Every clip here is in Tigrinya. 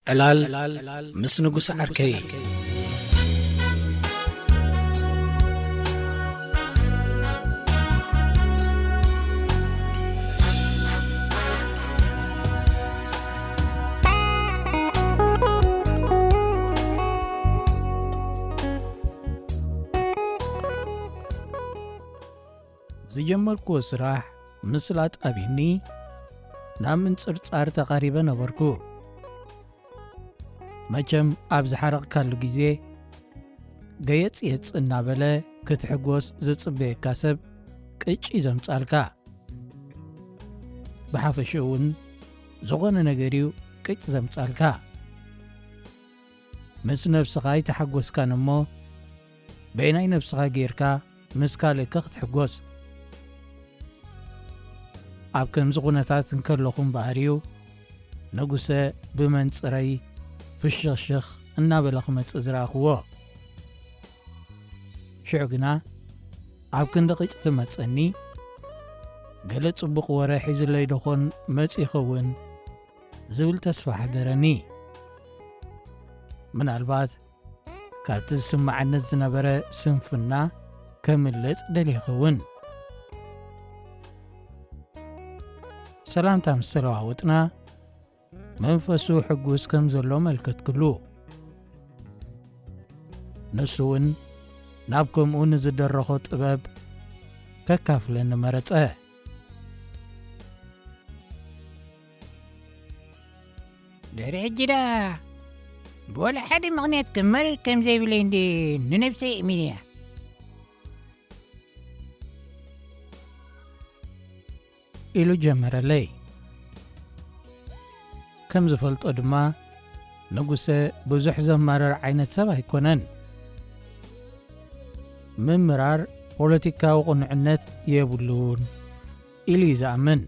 علال مس نقص عركي زجمركو سراح مسلات أبيني نام انصرصار تقريبا نبركو مچم ابز حرق كالو غيزي غيص يصنا بله كتحغوس زصبي كاسب قچي زمصالكا بحفشون زغون نغريو قچ زمصالكا مس نفسخاي تحغوس كانمو بيناي نفسخا غيركا مسكالك كتحغوس اب كم زغونتات انكلخون باريو نغوسه بمنصري فشخ النابلخ متصزراخو شعقنا اب كندقيت تمصني غل صبق ورا حيز لي دخون مص يخون زبل تسفى حدرني من البات كابت سمع النز نبره سنفنا كملت دلي خون سلام تام سلواوتنا منفسو حقوس كم زلو ملكت كلو نسون نابكم اون زدرخو طباب ككافلن مرصه دري جدا بولا حد مغنيت كمر كم زي بليندي ننفسي امينيا إلو جمر لي كم زفلت أدما نقصة بزح زمرر عينة سبا يكونن من مرار بوليتيكا وقنعنت يبلون إلي زامن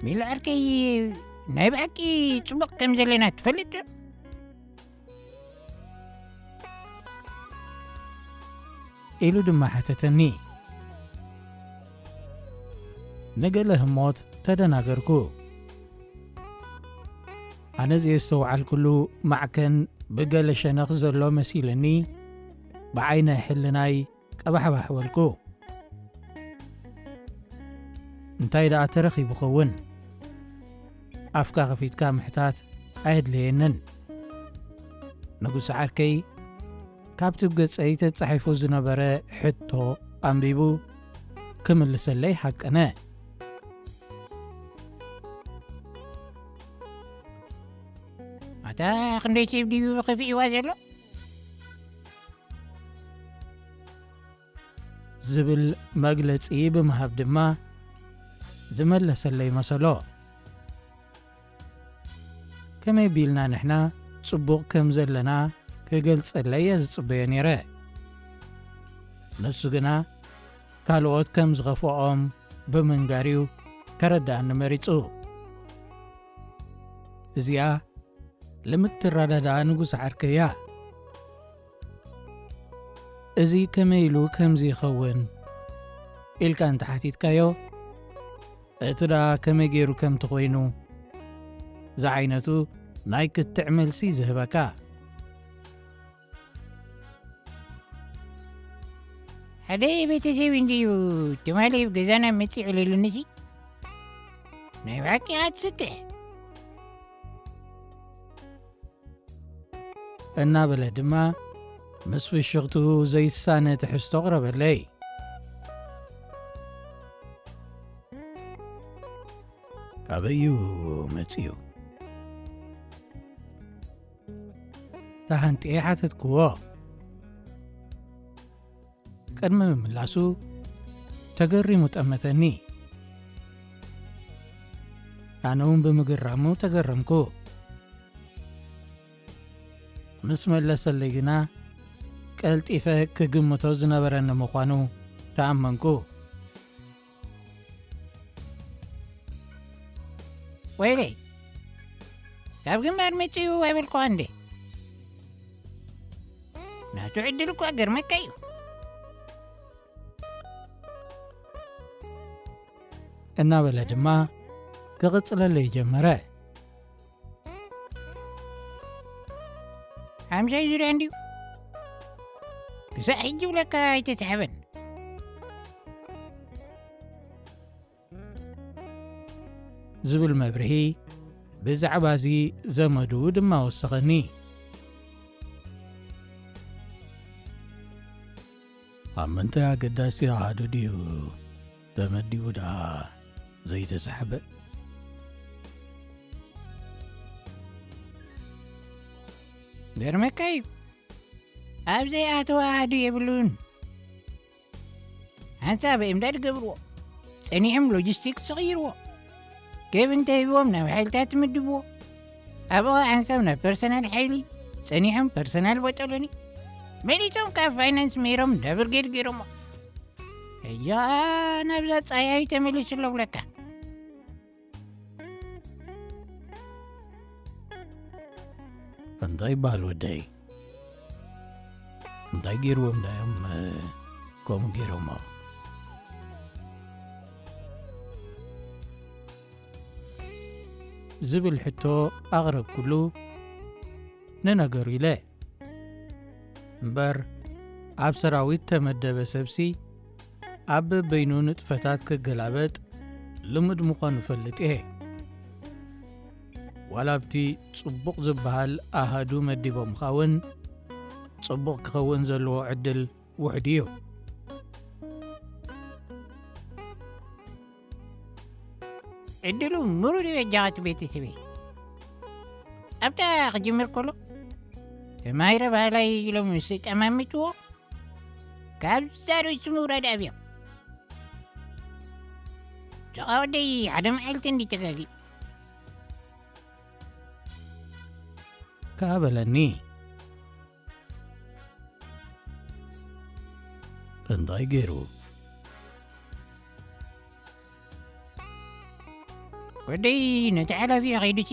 ميل عركي نايبعكي تبق كم زلنا تفلت إلو دما حتتني نقله موت تدناغركو أنا زي السوعة الكلو معكن بقل شنخ زلو مسيلني بعين حلناي قبح بحولكو انتاي دا ترخي بخون أفكا غفيت محتات أهد لينن نقول سعركي كابتب قد سعيتة صحيفو زنبرة حتو أنبيبو كمل لسلي حق أنا أتا خندي تجيب ديو خفي وازلو زبل مجلس إيب مهب دما زمل لسلي مسلو كما يبيلنا نحنا صبوق كم زلنا كقلت سلي يزصبين يرى نسوغنا كالوات كم زغفوهم بمنغاريو كردان مريتو زيا لمترددا نقص عركيا ازي كميلو كمزي خون إلكان تحتيت كايو اتدا كميجيرو كم تخوينو زعينتو نايك تعمل سي زهبكا هدي بيت زيوين ديو تمالي بقزانا متي على لنسي نايبعكي عاد سته انا بلدما مسوي الشغطو زي السانة تحس تغرب لي كابيو متيو تهانت ايه حتتكوا قدم مملاسو تقري متأمتني كانون بمقرامو تقرمكو مس ملس الليقنا قلت إفاك كقمتو زنبرن مخوانو تأمنكو ويلي كاب قمار متيو وابلكو عندي ناتو عدلكو أقر مكايو እናበለ ድማ ክቕጽለለይ ጀመረ። 50 ዙርያ እንዲሁ ክሳዕ ሕጂ ብለካ ኣይተስሓበን። ዝብል መብርሂ ብዛዕባ እዚ ዘመዱ ድማ ወሰኸኒ። ኣብ ምንታይ ኣገዳሲ ኣሃዱ ድዩ ተመዲቡ ደኣ ዘይተሰሓበ? ገርመካ እዩ ኣብዘይ ኣተዋ ኣሃዱ የብሉን። ሓንሳብ እምዳድ ገብርዎ ጸኒሖም ሎጂስቲክስ ተቐይርዎ ገብ እንተሂብዎም ናብ ሓይልታት ምድብዎ ኣብኡ ሓንሳብ ናብ ፐርሰናል ሓይሊ ጸኒሖም ፐርሰናል ቦጠሎኒ መሊቶም ካብ ፋይናንስ ሜሮም ዳብርጌድ ገይሮሞ ሕጂ ናብዛ ጻያዩ ተመሊሱ ኣሎ ብለካ። እንታይ በሃል ወደይ? እንታይ ገይርዎም ዳዮም ከምኡ ገይሮሞ? ዝብል ሕቶ ኣቕረብ ኩሉ ንነገሩ ኢለ እምበር ኣብ ሰራዊት ተመደበ ሰብሲ ኣብ በይኑ ንጥፈታት ክገላበጥ ልሙድ ምዃኑ ፈልጥ እየ። ዋላብቲ ጽቡቕ ዝበሃል ኣሃዱ መዲቦም ኻውን ጽቡቕ ክኸውን ዘለዎ ዕድል ውሕድ እዩ። ዕድሉ ምሩድ የጃኻት ቤተሰበ ኣብታ ክጅምር ከሎ ተማሂረ ባህላይ ኢሎም ዝተጠማምጥዎ ካብ ዛዶች ምውራድ ኣብዮም ጨቓ ወደይ ሓደ መዓልቲ እንዲተጋጊ ካበለኒ እንታይ ገይሩ? ወደይ ነቲ ሓላፊ ኸይዱሲ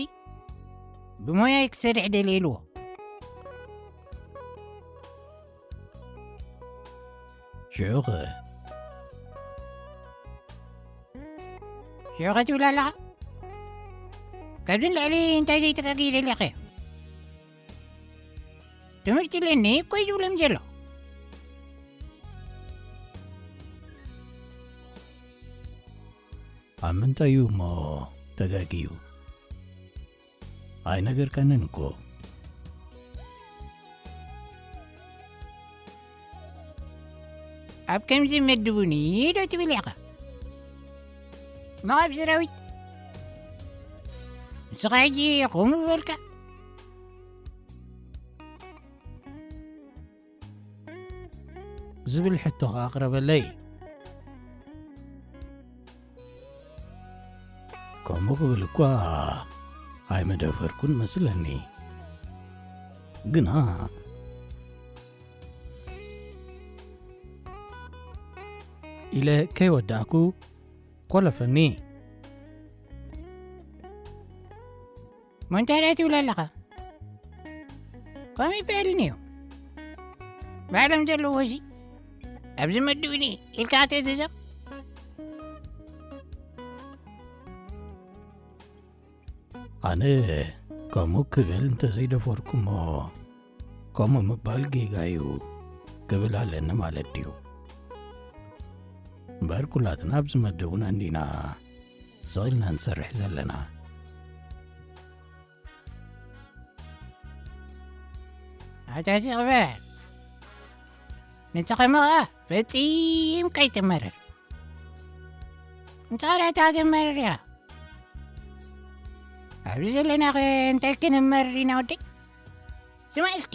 ብሞያይ ክሰርሕ ደልየልዎ ሽዑ ትብል ኣለኻ ካብዚ ንላዕሊ እንታይ ዘይተጋጊ ደሊኸዮ ትምህርቲ ለኒ ኮይ ዝብሎም ዘሎ ኣብ ምንታይ እዩ እሞ ተጋጊዩ? ኣይነገርከንን እኮ። ኣብ ከምዚ መድቡኒ ዶ ትብል ኢኻ? መቓብ ሰራዊት ንስኻ ሕጂ ከምኡ በልካ ዝብል ሕቶ ኣቕረበለይ። ከምኡ ክብል እኳ ኣይመደፈርኩን መስለኒ ግና ኢለ ከይወዳእኩ ኮለፈኒ። ሞንታዳ ትብል ኣለኻ ከምኡ ይበልኒ እዩ ባዕሎም ዘለዎ ሲ ኣብዚ መድብኒ ኢልካ ተዘዘቕ ኣነ ከምኡ ክብል እንተዘይደፈርኩ እሞ ከምኡ ምባል ጌጋ እዩ ክብል ኣለኒ ማለት ድዩ? እምበር ኩላትና ኣብዚ መደቡና እንዲና ዘቒልና ንሰርሕ ዘለና። ኣታሲ ቕበል ንስኸም ኸ ፈጺምካ ይትመረር እንተኻዳታ ተመረር ኢኻ ኣብዚ ዘለና ኸ እንታይ ክንመረር ኢና ወደይ? ስማ እስኪ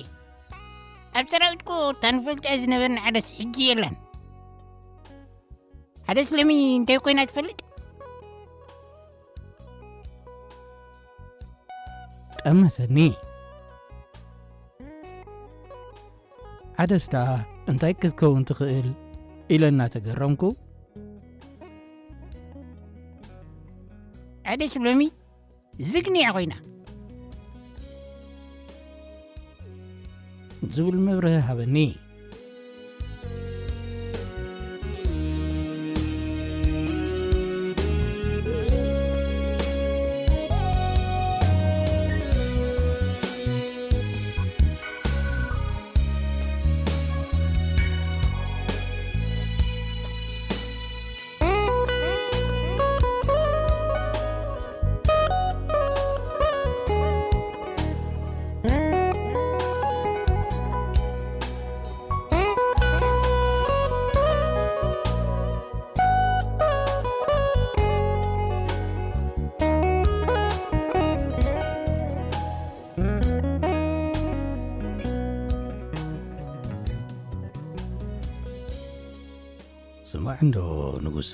ኣብ ሰራዊትኩ ታንፈልጥያ ዝነበርና ሓደስ ሕጂ የለን። ሓደስ ለሚ እንታይ ኮይና ትፈልጥ? ጠመሰኒ። ሓደስ ደኣ እንታይ ክትከውን ትኽእል ኢለና ተገረምኩ። ሓደስ ሎሚ ዝግንያ ኮይና ዝብል መብርሂ ሃበኒ። ሰማዕ እንዶ ንጉሰ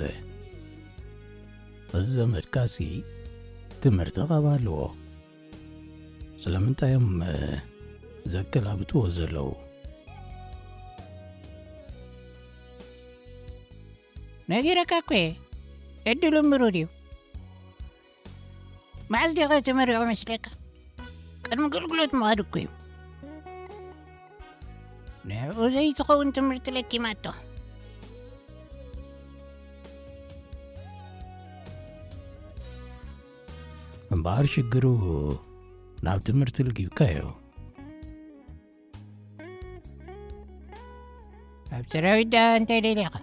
እዚ ዘመድካሲ ትምህርቲ ቐባልዎ ስለምንታዮም ዘከላብጥዎ ዘለዉ ነጊረካ እኮ ዕድሉ ምሩድ እዩ መዓዝ ዲኸ ተመሪቑ መስለካ ቅድሚ ግልግሎት ምኻድ እኮ እዩ ንዕኡ ዘይትኸውን ትምህርቲ ለኪማቶ እምበኣር ሽግሩ ናብ ትምህርቲ ልጊብካዮ ኣብ ሰራዊት ዳ እንታይ ደልኻ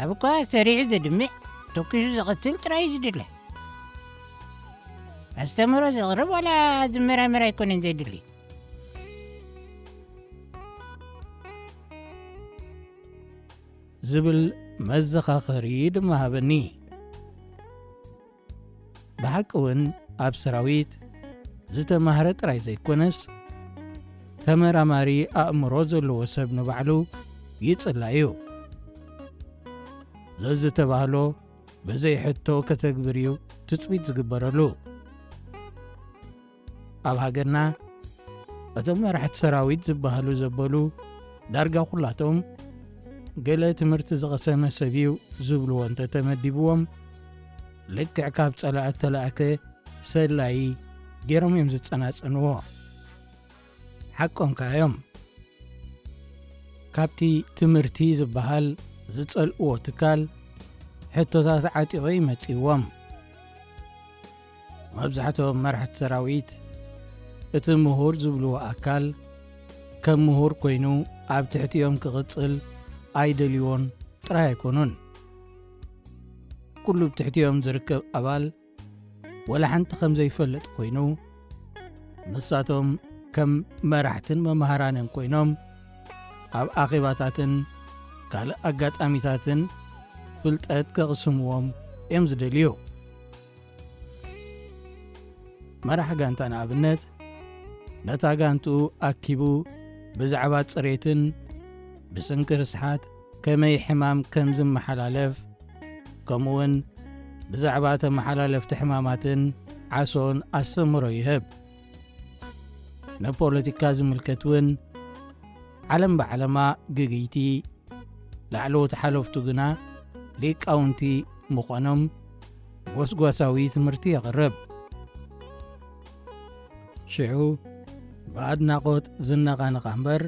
ኣብ እኳ ሰሪዑ ዘድምዕ ተኪሱ ዝቕትል ጥራይ ዝድለ ኣስተምሮ ዘቕርብ ዋላ ዝመራመር ኣይኮነን ዘድሊ ዝብል መዘኻኸሪ ድማ ሃበኒ ብሓቂ እውን ኣብ ሰራዊት ዝተማህረ ጥራይ ዘይኮነስ ተመራማሪ ኣእምሮ ዘለዎ ሰብ ንባዕሉ ይጽላ እዩ ዘዝተባህሎ ብዘይሕቶ ከተግብር እዩ ትፅቢት ዝግበረሉ ኣብ ሃገርና እቶም መራሕቲ ሰራዊት ዝበሃሉ ዘበሉ ዳርጋ ኩላቶም ገለ ትምህርቲ ዝቐሰመ ሰብ እዩ ዝብልዎ እንተተመዲብዎም ልክዕ ካብ ጸላእት ተላእከ ሰላይ ገይሮም እዮም ዝጸናጸንዎ ሓቆምካዮም ካብቲ ትምህርቲ ዝበሃል ዝጸልእዎ ትካል ሕቶታት ዓጢቑ ይመጺዎም መብዛሕትኦም መራሕቲ ሰራዊት እቲ ምሁር ዝብልዎ ኣካል ከም ምሁር ኮይኑ ኣብ ትሕቲኦም ክቕጽል ኣይደልዮን ጥራይ ኣይኮኑን ኩሉ ብትሕቲኦም ዝርከብ ኣባል ወላ ሓንቲ ከም ዘይፈልጥ ኮይኑ ንሳቶም ከም መራሕትን መምሃራንን ኮይኖም ኣብ ኣኼባታትን ካልእ ኣጋጣሚታትን ፍልጠት ከቕስምዎም እዮም ዝደልዩ መራሕ ጋንታ ንኣብነት ነታ ጋንትኡ ኣኪቡ ብዛዕባ ጽሬትን ብስንኪ ርስሓት ከመይ ሕማም ከም ዝመሓላለፍ ከምኡውን ብዛዕባ ተመሓላለፍቲ ሕማማትን ዓሶን ኣስተምሮ ይህብ ንፖለቲካ ዝምልከት እውን ዓለም ብዓለማ ግግይቲ ላዕለዎት ሓለፍቱ ግና ሊቃውንቲ ምዃኖም ጐስጓሳዊ ትምህርቲ የቕርብ ሽዑ ብኣድናቖት ዝነቓንቓ እምበር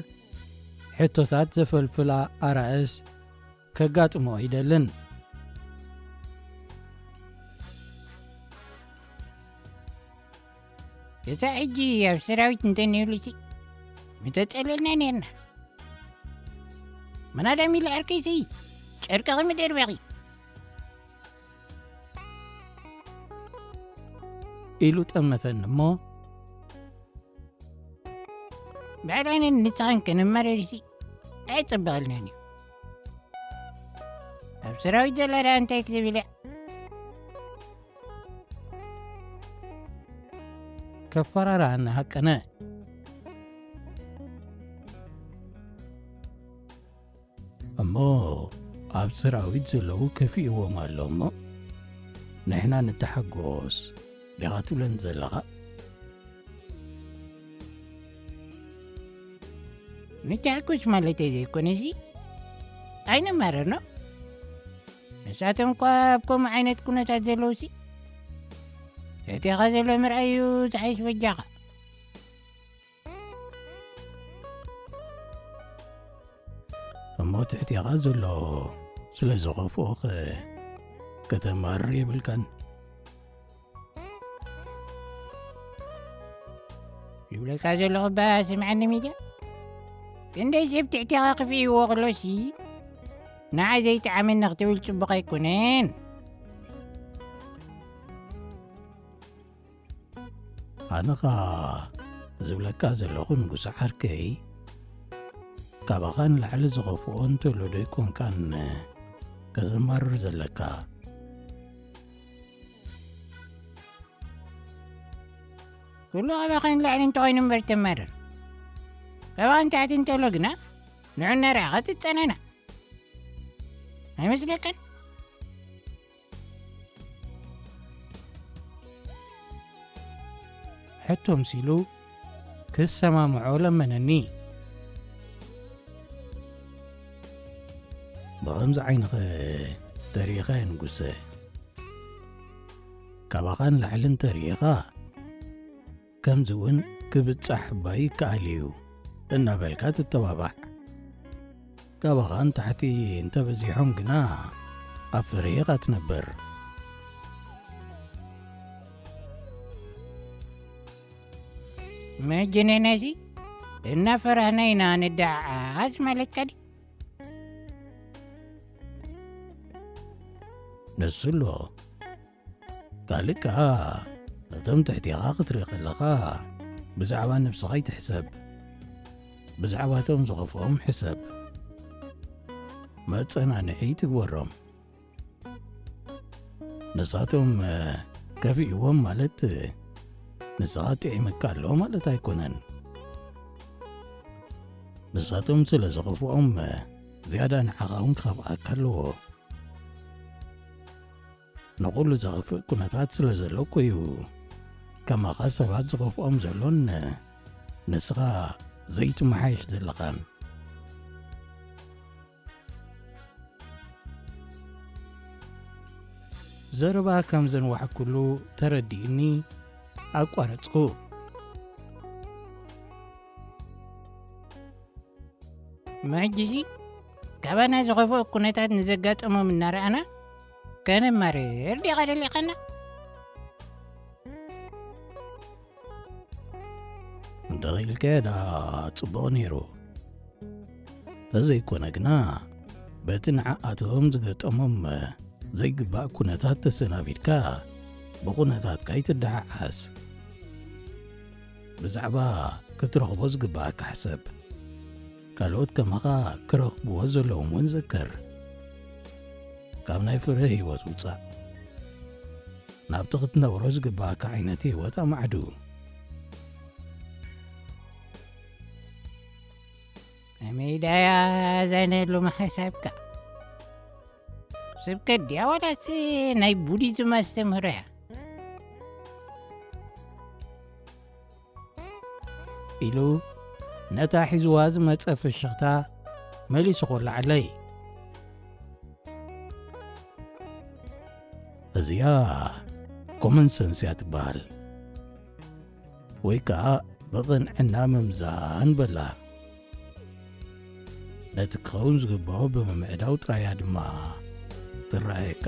ሕቶታት ዘፈልፍላ ኣራእስ ከጋጥሞ ኣይደልን እዛ ሕጂ ኣብ ሰራዊት እንተነይብሉሲ ምተጸለልና ነርና መናዳሚ ለዓርከይሲ ጨርቀኺ ምደርበኺ ኢሉ ጠመተን እሞ ባዕላይንን ንስኻን ከንመረርሲ ኣይጸበቕልናን እዩ ኣብ ሰራዊት ዘላዳ እንታይ ክዝብልዕ ከፈራርሃና ሃቀነ እሞ ኣብ ሰራዊት ዘለዉ ከፊእዎም ኣሎ እሞ ንሕና ንተሓጐስ ዲኻ ትብለን ዘለኻ ንተሓጐስ ማለተይ ዘይኮነሲ ኣይንመረርኖ ንሳቶም እኳ ኣብ ከምኡ ዓይነት ኩነታት ዘለውሲ እቲኻ ዘሎ ምርኣዩ ዝሓይሽ በጃኻ እሞ ትሕቲኻ ዘሎ ስለ ዝኸፍኦኸ ከተማርር የብልካን ይብለካ ዘለኹ ባ ስምዐኒ ሚድያ ክንደይ ሰብ ትሕቲኻ ክፍእይዎ ቕሎሲ ንዓይ ዘይተዓመኒ ክትብል ጽቡቕ ኣይኮነን ኣነኻ ዝብለካ ዘለኹ ንጉስ ዓርከይ ካባኻ ንላዕሊ ዝኸፍኦ እንተሎ ዶ ይኮንካን ከተማርር ዘለካ ኩሉ ካባኻ ንላዕሊ እንተኾይኑ እምበር ተመርር ካባኻ ንታሕቲ እንተሎ ግና ንዑ ነራኻ ትጸነና ኣይመስለከን? ሕቶም ሲሉ ክሰማምዖ ለመነኒ። ብኸምዚ ዓይንኸ ተሪኻ ንጉሰ ካባኻን ላዕልን ተሪኻ ከምዚ እውን ክብጻሕ ባይ ይከኣል እዩ እናበልካ ትተባባዕ። ካባኻን ታሕቲ እንተበዚሖም ግና ኣብ ፍርይኻ ትነብር። መጀነናዚ እናፈራህና ኢና ንዳዓዝ ማለትካ ዲ? ነሱሎ ካልእ ከዓ እቶም ትሕቲኻ ክትርኢ ከለኻ ብዛዕባ ነብስኻ ይትሕሰብ፣ ብዛዕባ እቶም ዝኸፍኦም ሕሰብ፣ መጸናንዒ ትግበሮም። ንሳቶም ከፊእዎም ማለት ንስኻ ጥዒመካ ኣሎ ማለት ኣይኮነን። ንሳቶም ስለ ዝኸፍኦም ዝያዳ ንዓኻ እውን ክኸፍኣካ ኣለዎ። ንኹሉ ዘኽፍእ ኩነታት ስለ ዘሎ ኮዩ ከማኻ ሰባት ዝኸፍኦም ዘሎን ንስኻ ዘይትመሓይሽ ዘለኻን። ዘረባ ከም ዘንዋሕ ኩሉ ተረዲእኒ ኣቋረጽኩ። ማጅዚ ካባና ዝኸፍኦ ኩነታት ንዘጋጠሞም እናረኣና ከነማርር ዲኻ ደሊኸና? እንተኺልከ ዳ ጽቡቕ ነይሩ። ተዘይኮነ ግና በቲ ንዓኣቶም ዝገጠሞም ዘይግባእ ኩነታት ተሰናቢድካ ብኹነታትካ ይትደሓሓስ። ብዛዕባ ክትረኽቦ ዝግባእካ ሕሰብ፣ ካልኦት ከማኻ ክረኽብዎ ዘለዎም እውን ዝክር። ካብ ናይ ፍረ ህይወት ውፃእ ናብቲ ክትነብሮ ዝግባእካ ዓይነት ህይወት ኣማዕዱ። ኣሜዳያ ዛይነሉ ማሕሳብካ ስብከት ድያ ዋላስ ናይ ቡዲዝም ኣስተምህሮ እያ? ኢሉ ነታ ሒዝዋ ዝመጸ ፍሽኽታ መሊሱ ኾላዕለይ። እዚኣ ኮመን ሰንስ እያ ትበሃል፣ ወይ ከዓ ብቕንዕና ምምዛን በላ። ነቲ ክኸውን ዝግብኦ ብምምዕዳው ጥራያ ድማ ትረኣየካ።